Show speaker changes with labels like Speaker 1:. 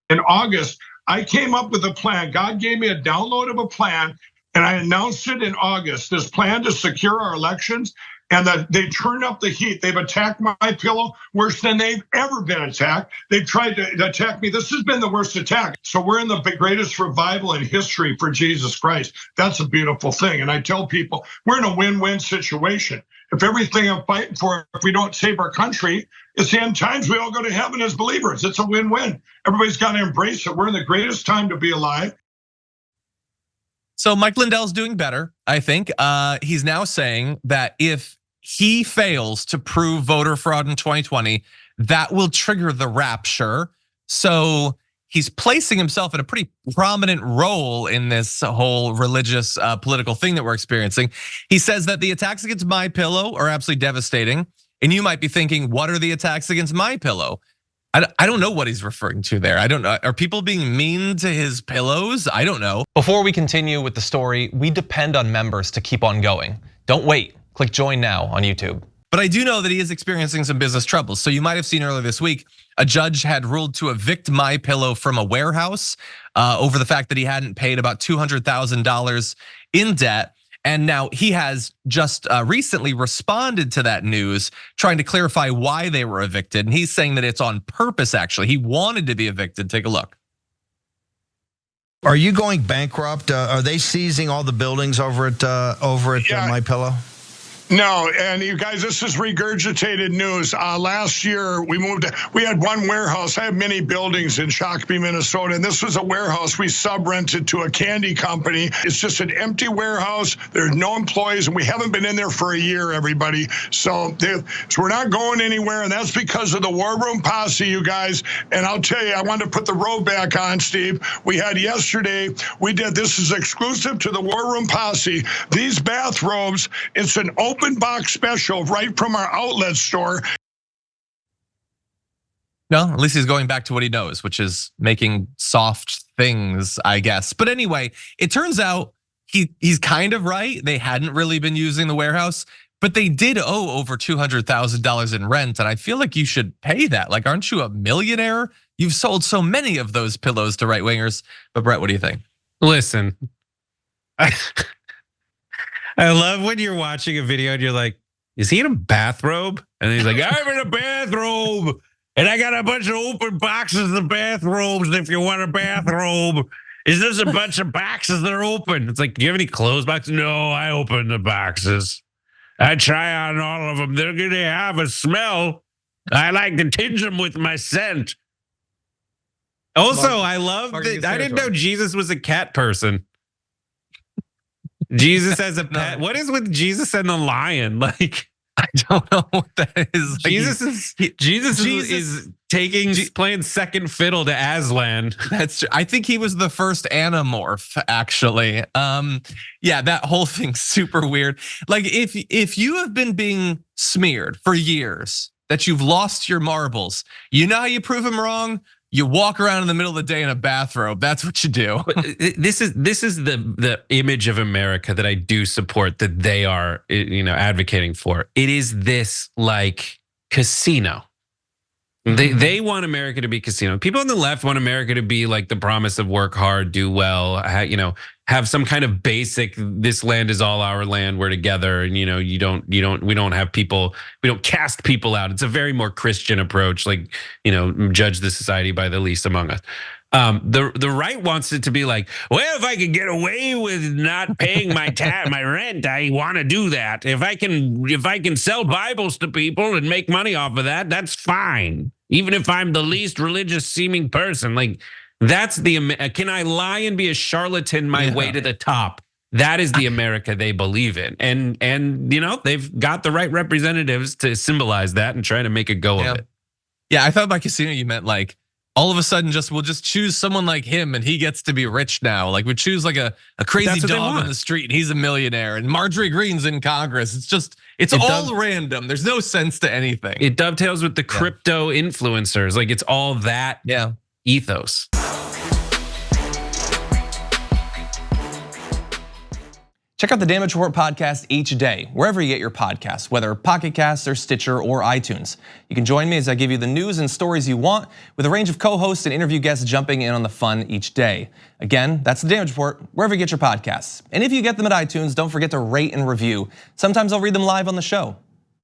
Speaker 1: In August, I came up with a plan. God gave me a download of a plan, and I announced it in August. This plan to secure our elections, and that they turned up the heat. They've attacked MyPillow worse than they've ever been attacked. They've tried to attack me. This has been the worst attack. So we're in the greatest revival in history for Jesus Christ. That's a beautiful thing. And I tell people, we're in a win-win situation. If everything I'm fighting for, if we don't save our country, it's the end times. We all go to heaven as believers. It's a win-win. Everybody's got to embrace it. We're in the greatest time to be alive.
Speaker 2: So Mike Lindell's doing better, I think. He's now saying that if he fails to prove voter fraud in 2020, that will trigger the rapture. So he's placing himself in a pretty prominent role in this whole religious political thing that we're experiencing. He says that the attacks against MyPillow are absolutely devastating. And you might be thinking, what are the attacks against MyPillow? I don't know what he's referring to there. I don't know. Are people being mean to his pillows? I don't know. Before we continue with the story, we depend on members to keep on going. Don't wait. Click join now on YouTube. But I do know that he is experiencing some business troubles. So you might have seen earlier this week, a judge had ruled to evict MyPillow from a warehouse over the fact that he hadn't paid about $200,000 in debt. And now he has just recently responded to that news, trying to clarify why they were evicted. And he's saying that it's on purpose, actually. He wanted to be evicted. Take a look.
Speaker 3: Are you going bankrupt? Are they seizing all the buildings over at MyPillow?
Speaker 1: No, and you guys, this is regurgitated news. Last year, we had one warehouse. I have many buildings in Shakopee, Minnesota, and this was a warehouse we sub-rented to a candy company. It's just an empty warehouse. There's no employees, and we haven't been in there for a year, everybody. So we're not going anywhere, and that's because of the War Room Posse, you guys. And I'll tell you, I wanted to put the robe back on, Steve. We had yesterday, this is exclusive to the War Room Posse. These bathrobes, it's an open box special right from our outlet store.
Speaker 2: No, at least he's going back to what he knows, which is making soft things, I guess. But anyway, it turns out he's kind of right. They hadn't really been using the warehouse, but they did owe over $200,000 in rent. And I feel like you should pay that. Like, aren't you a millionaire? You've sold so many of those pillows to right wingers. But Brett, what do you think?
Speaker 4: Listen, I love when you're watching a video and you're like, is he in a bathrobe? And he's like, I'm in a bathrobe. And I got a bunch of open boxes of bathrobes. If you want a bathrobe, is this a bunch of boxes that are open? It's like, do you have any closed boxes? No, I open the boxes. I try on all of them. They're going to have a smell. I like to tinge them with my scent. Also, I love that I didn't know Jesus was a cat person. Jesus as a pet. What is with Jesus and the lion? Like,
Speaker 2: I don't know what that is.
Speaker 4: Like Jesus is playing second fiddle to Aslan.
Speaker 2: That's true. I think he was the first anamorph, actually. Yeah, that whole thing's super weird. Like, if you have been being smeared for years that you've lost your marbles, you know how you prove them wrong? You walk around in the middle of the day in a bathrobe. That's what you do.
Speaker 4: But this is the image of America that I do support, that they are advocating for. It is this like casino. They want America to be casino. People on the left want America to be like the promise of work hard, do well, have some kind of basic, this land is all our land, we're together, and we don't have people, we don't cast people out. It's a very more Christian approach, like, judge the society by the least among us. The right wants it to be like, well, if I could get away with not paying my rent, I want to do that. If I can sell Bibles to people and make money off of that, that's fine. Even if I'm the least religious seeming person, like that's can I lie and be a charlatan my way to the top? That is the America they believe in, and they've got the right representatives to symbolize that and try to make a go of it.
Speaker 2: Yeah, I thought by casino you meant like, all of a sudden, we'll just choose someone like him and he gets to be rich now. Like we choose like a crazy dog on the street and he's a millionaire, and Marjorie Greene's in Congress. It's all random. There's no sense to anything.
Speaker 4: It dovetails with the crypto influencers. Like it's all that ethos.
Speaker 2: Check out the Damage Report podcast each day, wherever you get your podcasts, whether Pocket Casts or Stitcher or iTunes. You can join me as I give you the news and stories you want, with a range of co-hosts and interview guests jumping in on the fun each day. Again, that's the Damage Report, wherever you get your podcasts. And if you get them at iTunes, don't forget to rate and review. Sometimes I'll read them live on the show.